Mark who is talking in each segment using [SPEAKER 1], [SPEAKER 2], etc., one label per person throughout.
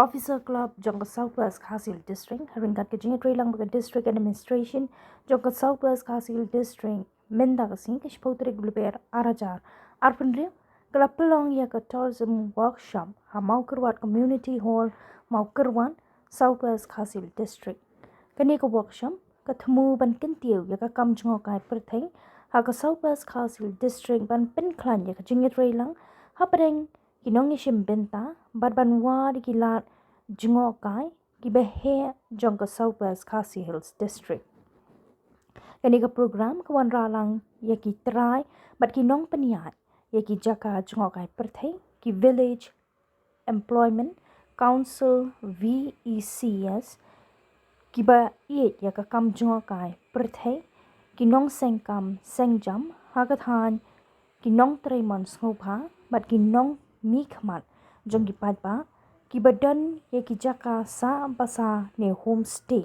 [SPEAKER 1] Officer Club Jongka Southwest Khasil District haringkat ke jingat relang baga District Administration Jongka Southwest Khasil District menda kasing ke shpotrik blber arajar arpendri kala pelong ya ke tourism workshop ha mau kerwat community hall mau kerwan Southwest Khasil District kani ke workshop ketemu ban kentiu ya ke kam jongokai pertheng ha ke Southwest Khasil District ban penklan ya ke jingat relang ha pereng kinong ishim benta ban wadi kilat jungokai ki behe jongka Southwest Khasi Hills District. Kani ka program kawan ralang ya ki try bat kinong peniat ya ki jaka jungokai perthei ki Village Employment Council VECS ki ba iet ya ka kam jungokai perthei kinong sengkam sengjam hagathan kinong treimon sngopha bat kinong mikmat jong gipat ba ki badan ye ki jaka sa basa ne homestay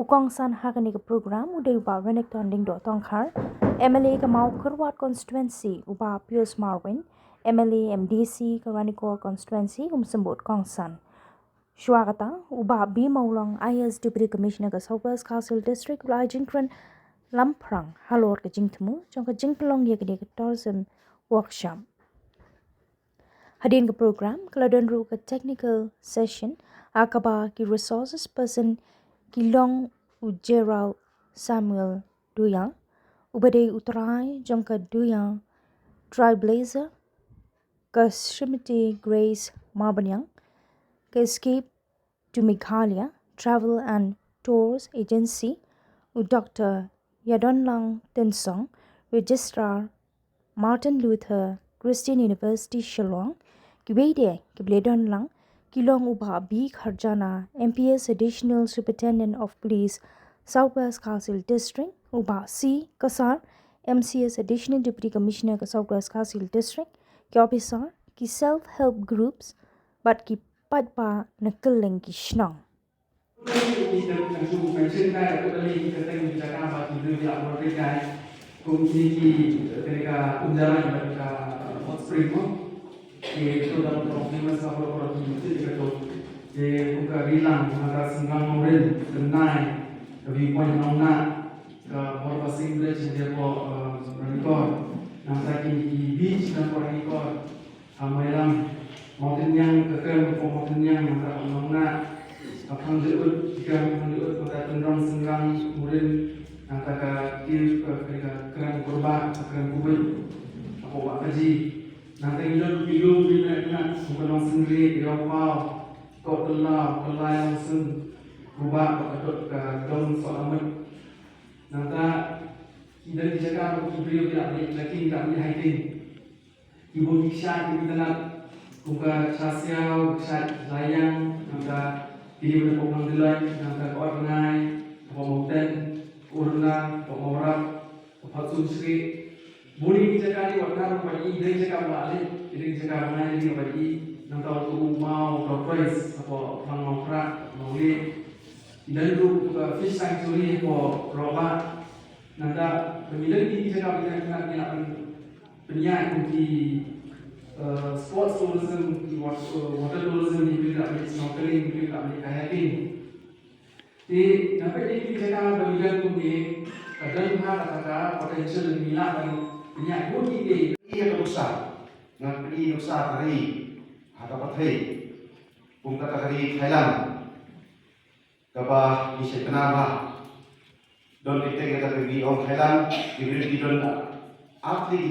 [SPEAKER 1] ukong san hakani ka program uday ba renek tonding do tongkhar MLA ka mau kerwat constituency uba Pius Marwin MLA MDC ka Ranikor constituency sembut kong san Shwagata uba bi maulong IS Deputy Commissioner ka Southwest Khasil District Lai Jingkran Lamprang halor ka jingtemu jong ka jingpelong ye ka tourism workshop Hadirin ke program keladan ru ke technical session akaba ki resources person ki long ujerau Samuel Duyang ubade utrai jongka Duyang Trailblazer ke Srimati Grace Marbanyang ke Escape to Meghalaya Travel and Tours Agency u Dr. Yadonlang Tensong Registrar Martin Luther Christian University Shillong Kibede Kibledon Lang Kilong Uba B Kharjana MPS Additional Superintendent of Police Southwest Khasil District Uba C Kasar MCS Additional Deputy Commissioner ka Southwest Khasil District ki officer ki self-help groups but ki padpa nakeleng ki shnong
[SPEAKER 2] Itu dalam program sampai orang itu juga je buka bilang maka singgang mobil kenai lebih banyak nona ke beberapa English dia po rekor nanti di beach dan po rekor amalan mountain yang kekal po mountain yang maka nona akan diut jika menurut maka tendang singgang mobil nanti ke kiri ke kerang kurban kerang kubur apa buat kaji nanti hidup bila bukan langsung sendiri diopal kau telah langsung berubah ke daun selamat nanti kita dijaga untuk beliau tidak lagi tidak boleh hiking ibu kisah kita nak buka sasiau kisah layang nanti pilih berpokong delai nanti ordinai pemoten urna pemorak pematun sri Buli dijaga di warna bagi dia jaga balik, jadi jaga mana dia bagi nanti waktu mau surprise apa mau prak mau lihat dan itu fish sanctuary apa roba nanti pemilihan di jaga kita penyiar di sports tourism di water tourism di bila beli snorkeling bila beli kayaking di nanti di jaga pemilihan pun kadang kata potential minat dan Minyak pun ini ia berusaha, nak pergi berusaha hari, atau pakai, pun kata hari Thailand, kapa di Setenaba, don kita kita pergi orang Thailand, diberi don atlet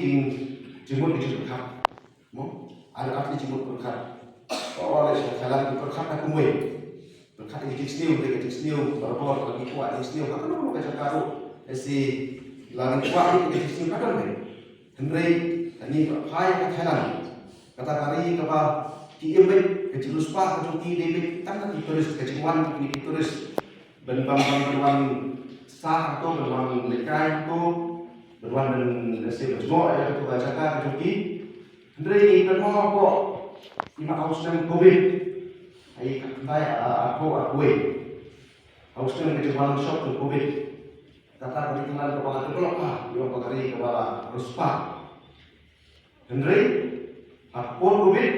[SPEAKER 2] jemput berkat, ada atlet jemput berkat, kalau ada Thailand berkat aku mui, berkat ini senior, berapa lagi kuat senior, apa nama kita taruh, si lagi kuat ini senior kan ni. Henry, ini hai ke Thailand. Kata kari kapa ki embek ke Jeluspa ke Turki debek tanpa ditulis ke Jepang ini ditulis beruang sah atau beruang lekai itu beruang dan hasil semua ya itu baca ke Turki. Henry ini mau kok lima tahun COVID. Ai kata aku Austin ke Jepang shop ke COVID. Kata dari kenal kepala terpelok dia dari kepala ruspa Henry apapun COVID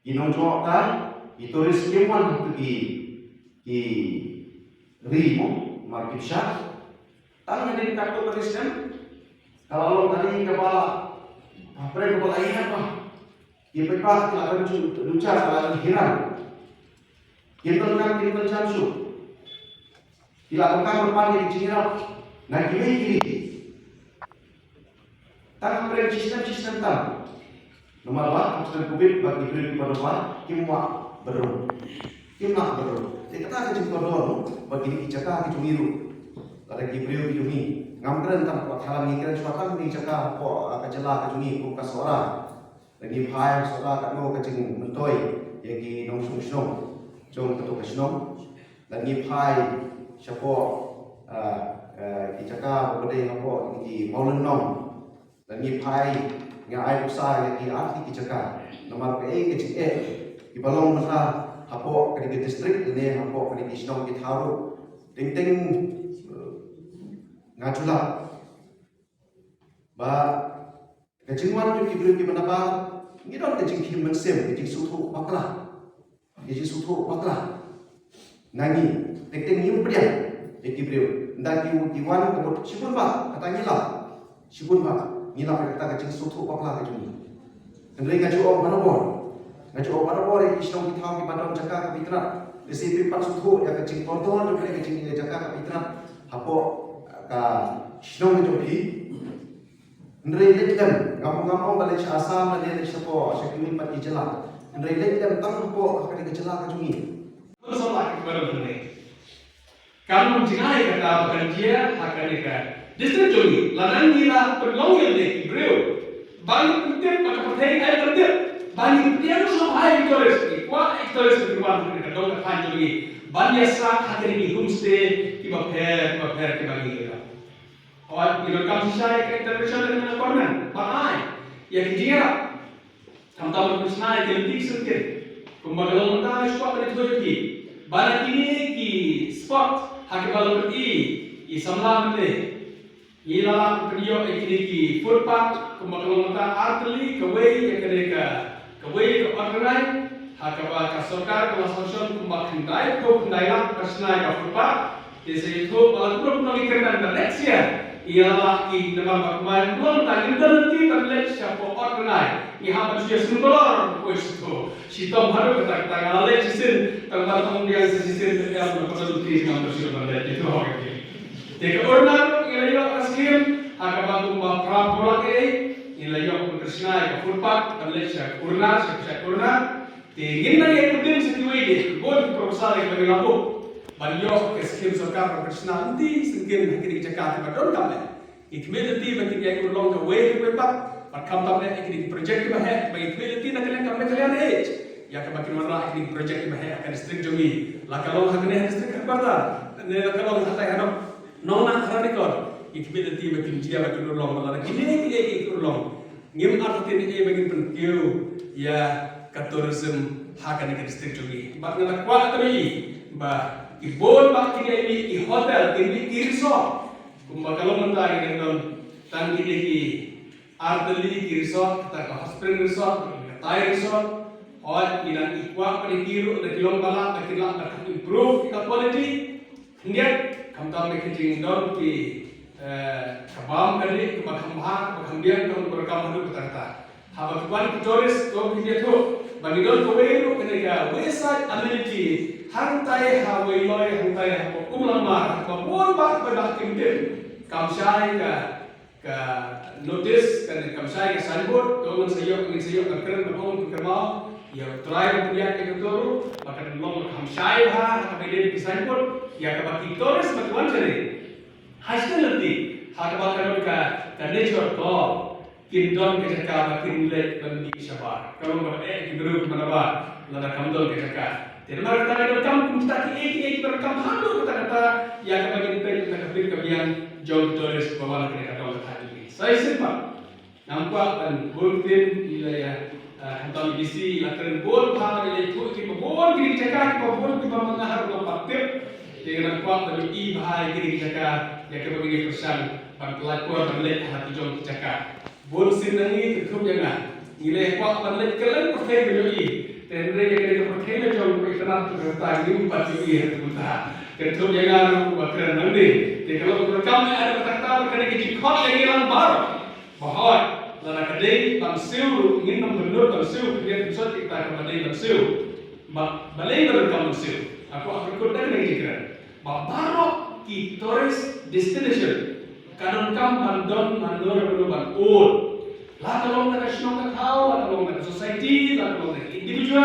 [SPEAKER 2] inong cokan
[SPEAKER 3] turis keman ki rimo market shah tang ada kartu presiden kalau tadi kepala apa kepala ikan mah dia pepat akan luca akan hiram kita cansu dilakukan berpandai di Cina nah kiri tang sistem tang nomor 1 sistem kubik bagi beri kepada kimwa beru kita akan jumpa dulu bagi kita kita miru ada kibriu jumi ngamkran tam ko thalam ni kran swatang ni chaka ko ka jala ka jumi ko ka sora lagi phai sora ka no ka jing mentoi yagi nong sung sung jong ka to ka snom lagi phai chapo ki chaka ko de ko ki maulen nom lagi phai nga ai ko sa yagi arti ki chaka nomor ke ke chi e ki balong masa hapo ka di district ne hapo ka di snom ki tharu ting ting ngajula ba kejingwan tu kibru ki manaba ngidon kejing ki mensem kejing sutu bakla nagi tek nyum pria kibru ndaki diwan ko sibun ba kata ngila kata kejing sutu bakla kejing ndai ngaju om barabor isnom ki thau ki badon jaka ka pitra resipi pat sutu ya kejing portor tu kejing jaka ka pitra hapo ka shnong jopi ndrei lekdam ngam balai asam na le shapo shakimi pati jela ndrei lekdam tang ko ka jela ka jungi
[SPEAKER 2] masalah kebaran ini kamu jingai kata bukan dia akan ikan distrik jungi lanan gila perlongan dek bro balik penting pada penting air penting balik penting so hai tourist kuat tourist berkuat dengan dong kan jungi banyak sak hari ini homestay kiba pair kibagi और इधर शिक्षा एक international level government बनाए या किजिएगा हम तो प्रश्न है कि लिख सकते कुंभकर्ण होता है इसको अपने थोड़ी की बाला की स्पॉट हाके बालों पर ये समला में ये लाला परियो एक की फुटपाथ कुंभकर्ण होता आर्टली कवे या करेगा कवे का ऑर्गेनाइज हाके बाल का सरकार का संशोधन कुंभकर्ण को कुंडाइला प्रश्न है का फुटपाथ जैसे ये तो बाला ग्रुप नॉलेज करना next year ialah di dalam kemarin belum tak berhenti terlihat siapa organize yang manusia sumber kuisto si tom haru kata ngalale sisin tentang kemudian sisin yang berkontribusi dengan manusia berada itu orang ini jika ornar ilayo askim akan bantu memperap bola ilayo berkesna ke furpat terlihat siapa ornar tingin lagi kemudian setiap ini boleh proposal yang bagi lampu Banyo keskim सरकार प्रश्न अंति संकेत हकीरी जकात बटोर कम है इकमेलती बंदी के उलों का वे पर कम तब ने एक प्रोजेक्ट में है भाई इकमेलती न करें कम में कल्याण है या के बाकी वाला एक प्रोजेक्ट में है अगर डिस्ट्रिक्ट जो भी लाकलों हकने डिस्ट्रिक्ट कर पड़ता ने लाकलों हता है ना नौना खरानी कर इकमेलती में किंचिया बाकी उलों वाला किन्हीं के एक उलों नियम आर्थिक ने बाकी pentiu ya tourism hakane ke district जो भी बाकी ना कुआं कभी बा Ibon bak kini ini di hotel, ini di resort. Kalau mentari dengan tangki ini Ardeli di resort, kita ke Spring Resort, ke Thai Resort, और इलान इक्वा पर इकीरो दकिलों बाला दकिला दक improve kita quality. Kemudian kami tahu mereka jingdon ki kabam kali kemudian kami berkam hidup berkata. Haba tuan turis kau kita tu bagi don kau ketika website amenity hantai hawai loy hantai hapo umlamar babon bak pada kimtim kamsai ka notice kan kamsai ka signboard to ngan sayo ka keren babon kermau ya try kemudian ke turu maka long kamsai ha ka bede di signboard ya ka baki tourist matuan cari hasil nanti hakaba ka nature call kindon ke jaka bakin lek bandi sabar kalau mana kibru manaba lada kamdon ke jaka jadi mereka kata kamu mesti iki berkam handu kata ya kebagian itu kita kepilih kebiang jauh turis bawa mereka kalau tadi. Saya simpan nampak dan bulletin wilayah kantor misi lakukan bol pada wilayah itu kita bol kiri cakap kita bol kita mengahar lompat tip dengan kuat dari bahaya kiri cakap ya kebagian persen berkelakor berlek hati jom cakap bol sinangi terkup jangan wilayah kuat berlek kalian percaya beliau
[SPEAKER 4] Tendre yang percaya jauh kenal kereta ini pasti dia kita. Ketua jangan bukan nanti. Kalau rekam ada kata kena kecikot yang hilang baru. Bahwa lana kadai bangsiu ingin membenur bangsiu kemudian bisa kita kepada bangsiu. Balai berekam bangsiu. Aku akan ikut dan kecikran. Baru kitoris destination. Kadang kam mandon mandor berubah. Lah kalau nak nasional kau, lah kalau nak society, lah kalau nak individual.